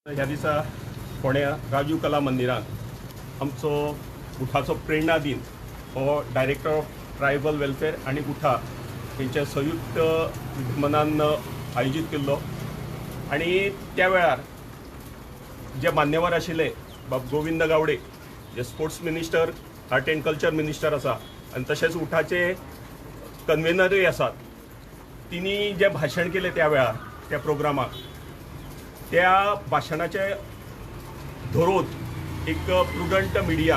ह्या दिसा फोंड्या राजू कला मंदिरात आमचो उठाचो प्रेरणा दिन हो डायरेक्टर ऑफ ट्रायबल वेलफेअर आणि उठा यांच्या संयुक्त विद्यमानान आयोजित केल्लो आणि त्या वेळार जे मान्यवर आशिल्ले बाब गोविंद गावडे जे sports minister art end culture minister आसा आणि तशेंच उठाचे कन्व्हेनरूय आसात तिनी जे भाशण केले त्या वेळार त्या प्रोग्रामाक त्या भाशणाचे धरून एक प्रुडंट मिडिया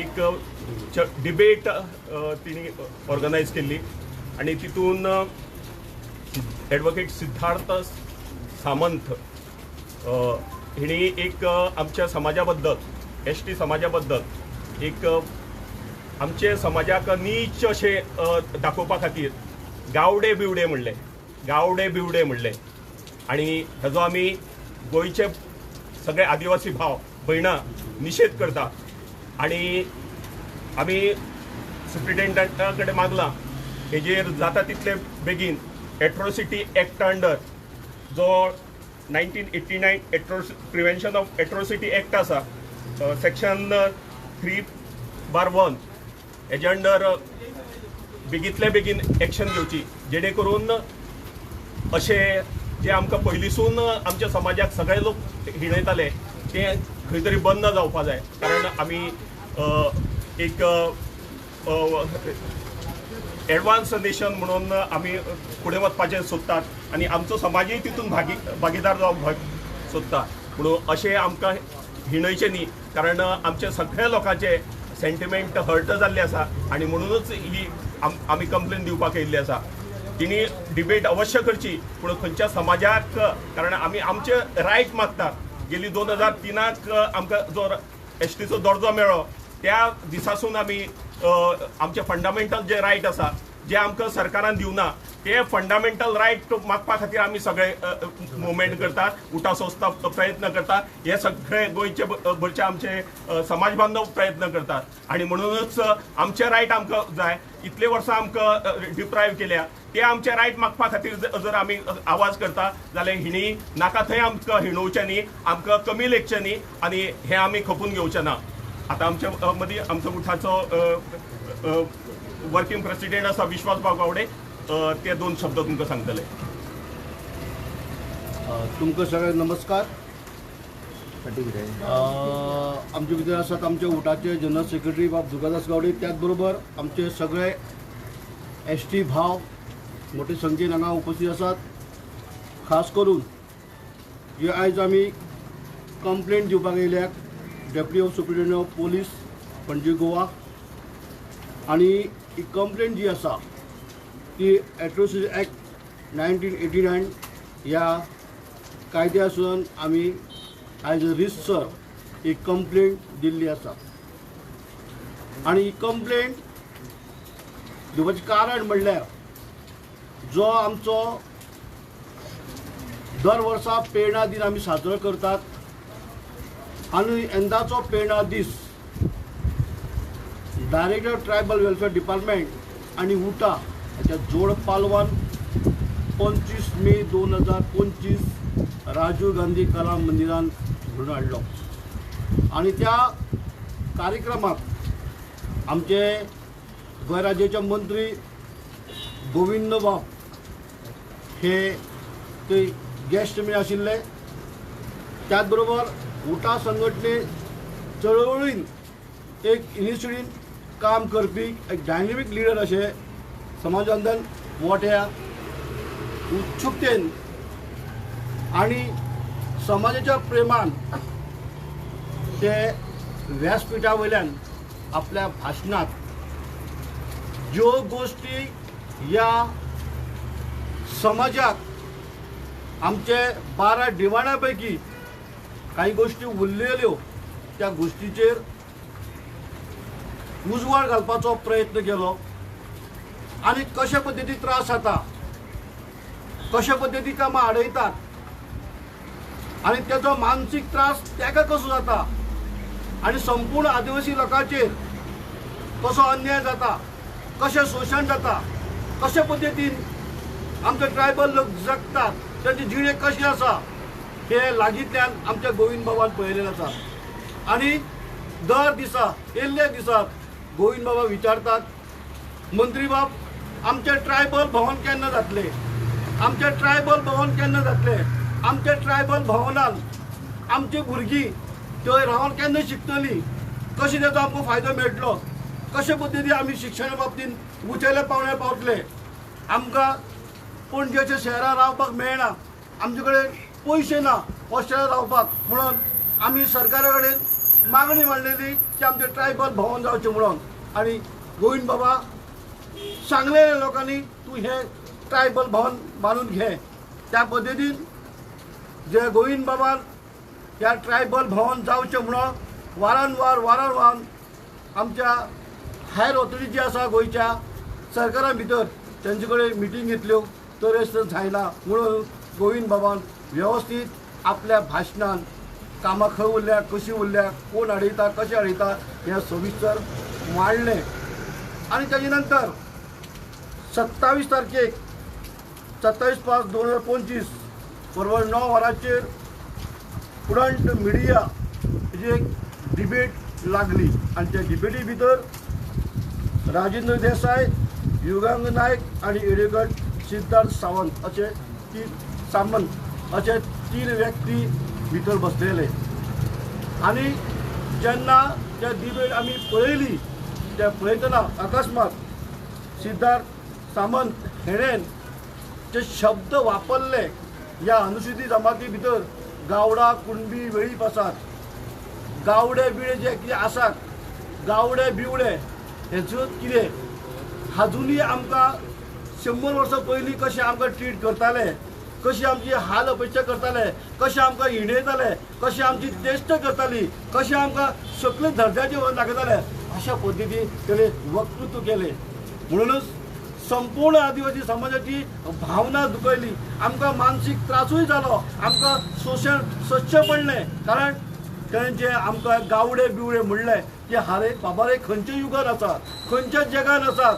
एक डिबेट तिने ऑर्गनायज केली आणि तितून ॲडव्होकेट सिद्धार्थ सामंत हिणी एक आमच्या समाजाबद्दल एसटी समाजाबद्दल एक आमचे समाजाक नीच अशे दाखोवपा खातीर गावडे बिवडे म्हणले आणि हाजो आमी गोंयचे सगळे आदिवासी भाव भयणां निषेध करता आणि आमी सुप्रिटेंडंटा कडेन मागलां हेजेर जाता तितले बेगीन एट्रोसिटी एक्ट अंडर जो 1989 प्रिव्हेन्शन ऑफ एट्रोसिटी एक्ट आसा सेक्शन 3/1 हेजे अंडर बेगीतले बेगीन एक्शन घेवची जेणे करून अशे जे आमकां पयलींसून आमच्या समाजाक सगळे लोक हिणयताले ते खंय तरी बंद जावपा जाय कारण आमी एक एडवान्स नेशन म्हणून आमी फुडें वचपाचें सोदतात आनी आमचो समाजूय तितून भागीदार जावपाक सोदता म्हणून अशें आमकां हिणयचें न्ही कारण आमच्या सगळ्या लोकांचे सेंटिमेंट हर्ट जाल्ले आसा आनी म्हणूनच ही आमी कंप्लेन दिवपाक येयल्ली आसा तिणी डिबेट अवश्य करची पूण खंयच्या समाजाक कारण आमी आमचे रायट मागतात गेली 2003 आमकां जो एसटीचो दर्जो मेळ्ळो त्या दिसासून आमी आमचे फंडामेंटल जे रायट आसा जे आमकां सरकारान दिवना ते फंडामेंटल रायट मागपा खातीर आमी सगळे मुवमेंट करतात उठा संस्था प्रयत्न करता हे सगळे गोंयचे भरचे आमचे समाज बांधव प्रयत्न करतात आणि म्हणूनच आमचे रायट आमकां जाय इतले वर्सां आमकां डिप्रायव केल्या ते आमचे रायट मागपा खातीर जर आमी आवाज करता जाल्यार हिणी नाका थंय आमकां हिणोवचें न्ही आमकां कमी लेखचें न्ही आनी हें आमी खपून घेवचें ना आतां आमच्या मदीं आमचो उठाचो वर्किंग प्रेसिडेंट आसा विश्वासभाव गावडे ते 2 शब्द तुमकां सांगतले. तुमकां सगळ्यांक नमस्कार. आमचे भितर आसात आमचे उठाचे जनरल सेक्रेटरी बाब दुर्गादास गावडे त्याच बरोबर आमचे सगळे एसटी भाव मोठे संख्येन हांगा उपस्थित आसात. खास करून जे आयज आमी कंप्लेंट दिवपाक येयल्यात deputy of superintendent of police Panaji Goa आणि ही कंप्लेंट जी आसा ती एट्रोसिटी एक्ट 1989 ह्या कायद्यासून आमी आयज रितसर ही कंप्लेंट दिल्ली आसा आणि ही कंप्लेंट दिवपाचें कारण म्हणल्यार जो आमचो दर वर्सा प्रेरणा दिन आमी साजरो करतात आणि यंदाचो प्रेरणा दीस डायरेक्टर ट्रायबल वेलफेअर डिपार्टमेंट आणि उटा हाच्या जोड पालवान 25 मे 2025 राजीव गांधी कला मंदिरान घडून हाडलो आणि त्या कार्यक्रमात आमचे गोंय राज्याचे मंत्री गोविंद बाब हे थंय गेस्ट म्हणून आशिल्ले. त्याच बरोबर उठा संघटने चळवळीन एक इनिशिएटीन काम करपी एक डायनेमीक लिडर अशे समाजांतल्यान मोठ्या उत्सुकतेन आणि समाजाच्या प्रेमान ते व्यासपीठा वयल्यान आपल्या भाशणात ज्यो गोष्टी या समाजाक आमचे 12 डिमांडा पैकी काही गोष्टी उरलेल्यो त्या गोष्टीचेर उजवाड घालपाचो प्रयत्न केलो आणि कशा पद्दतीन त्रास जाता कशा पद्दतीन कामां आडयतात आणि त्याचो मानसीक त्रास ताका कसो जाता आणि संपूर्ण आदिवासी लोकांचेर कसो अन्याय जाता कशें शोशण जाता कशा पद्दतीन आमचे ट्रायबल लोक जगतात त्यांची जिणे कशी आसा हे लागींतल्यान आमच्या गोविंद बाबान पळयलेलें आसा आनी दर दिसा येल्ल्या दिसाक गोविंद बाबा विचारतात मंत्री बाब आमचे ट्रायबल भवन केन्ना जातले, आमचे ट्रायबल भवन केन्ना जातले, आमच्या ट्रायबल भवनान आमची भुरगीं थंय रावन केन्ना शिकतलीं, कशें ताचो आमकां फायदो मेळटलो, कशे पद्दतीन आमी शिक्षणा बाबतींत उंचेल्या पावण्यार पावतले, आमकां पणजेच्या शहरान रावपाक मेळना, आमचे कडेन पयशे ना हॉस्टेलार रावपाक म्हणून आमी सरकारा कडेन मागणी मांडलेली की आमचें ट्रायबल भवन जावचें म्हणून आनी गोविंद बाबा सांगलेल्या लोकांनी तूं हें ट्रायबल भवन बांदून घे। त्या पद्दतीन जे गोविंद बाबान ह्या ट्रायबल भवन जावचें म्हणून वारंवार आमच्या हायर ऑथॉरिटी जी आसा गोंयच्या सरकारा भितर तेंचे कडेन मिटींग घेतल्यो तर जायना म्हणून गोविंद बाबान वेवस्थीत आपल्या भाशणान कामां खंय उरल्या, कशीं उरल्या, कोण अडयता, कशें अडयता हें सविस्तर मांडलें आनी ताजे नंतर 27 तारखेक 27/5/2025 बरोबर 9 वरांचेर फ्रंट मिडिया हेजी एक डिबेट लागली आनी त्या डिबेटी भितर राजेंद्र देसाय, युगांग नायक आनी एडवोकेट सिद्धार्थ सावंत अशे 3 व्यक्ती भितर बसलेले आनी जेन्ना त्या डिबेट आमी पळयली त्या पळयतना अकस्मात सिद्धार्थ सावंत हेणेन जे शब्द वापरले ह्या अनुसूचित जमाती भितर गावडा, कुणबी, वेळीप आसात, गावडे बिळे जे कितें आसात, गावडे बिवडे हेचो कितें अजुनूय आमकां 100 वर्सां पयलीं कशें आमकां ट्रीट करताले, कशी आमची हाल अपेक्षा करताले, कशें आमकां हिणयताले, कशें आमची टेस्ट करताली, कशें आमकां सकले दर्जाचे दाखयताले अशा पद्दतीन तेणें वक्तृत्व केलें म्हणूनच संपूर्ण आदिवासी समाजाची भावना दुखयली, आमकां मानसीक त्रासूय जालो, आमकां शोशण सोंसचें पडलें कारण तेणें जे आमकां गावडे बिवडे म्हणलें की हारे बाबा रे खंयच्या युगान आसा, खंयच्या जगान आसात,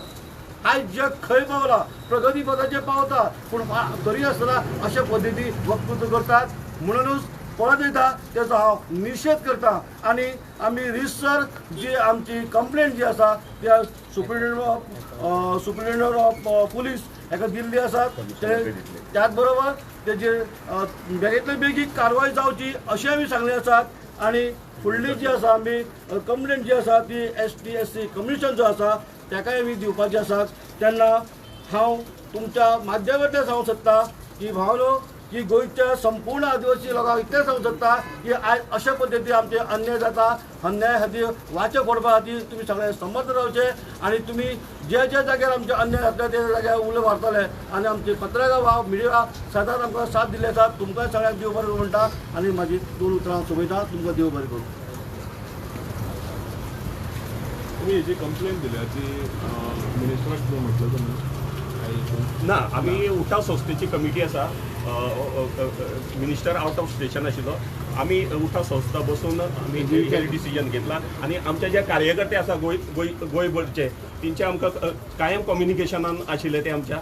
आयज जग खंय पावला, प्रगती पदाचेर पावता पूण तरी आसतना अशा पद्दती वक्तृत्व करतात म्हणूनच परत एकदा तेजो हांव निशेध करता आनी आमी रिसर जी आमची कंप्लेंट जी आसा त्या सुप्रिटेंडंट ऑफ पुलीस हेका दिल्ली आसा त्याच बरोबर तेजेर बेगींतले बेगीन कारवाय जावची अशें आमी सांगले आसात आनी फुडली जी आसा आमी कंप्लेंट जी आसा ती ST SC कमिशन जो आसा ताकाय आमी दिवपाची आसात तेन्ना हांव तुमच्या माध्यमांतल्यान सांगूंक सोदता की भावनो की गोंयच्या संपूर्ण आदिवासी लोकांक इतलें सांगूंक सोदता की आयज अशे पद्दतीन आमचे अन्याय जाता, अन्याय खातीर वाचे फोडपा खातीर तुमी सगळे समर्थ रावचे आनी तुमी जे जाग्यार आमचे अन्याय जातले त्या जाग्यार उलो मारतले आनी आमचे पत्रकार वा मिडिया सदांच आमकां साथ दिले आसा तुमकांय सगळ्यांक देव बरें म्हणटा आनी म्हाजी 2 उतरां सोंपयता तुमकां देव बरें करूं। तुम्ही जी कंप्लेंट दिल्या ती मिनिस्टराक म्हटलं तुम्ही ना आमी उठाव संस्थेची कमिटी आसा मिनिस्टर आउट ऑफ स्टेशन आशिल्लो आमी उठाव संस्था बसून आमी डिसिजन घेतला आनी आमचे जे कार्यकर्ते आसा गोंयभरचे तेंचे आमकां कायम कम्युनिकेशनान आशिल्ले ते आमच्या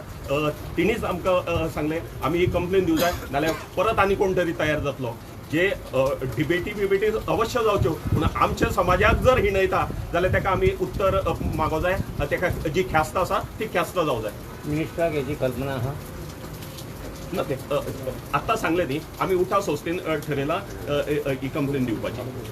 तेणीच आमकां सांगले आमी ही कंप्लेन दिवं जाय नाल्यार परत आनी कोण तरी तयार जातलो जे डिबेटी अवश्य जावच्यो पूण आमच्या समाजाक जर हिणयता जाल्यार ताका आमी उत्तर मागो जाय ताका जी ख्यास्त आसा ती ख्यास्त जावं जाय। मिनिस्टराक हेची कल्पना आहा आत्ता सांगले न्ही आमी उठाव संस्थेन ठरयला ही कंप्लेन दिवपाची।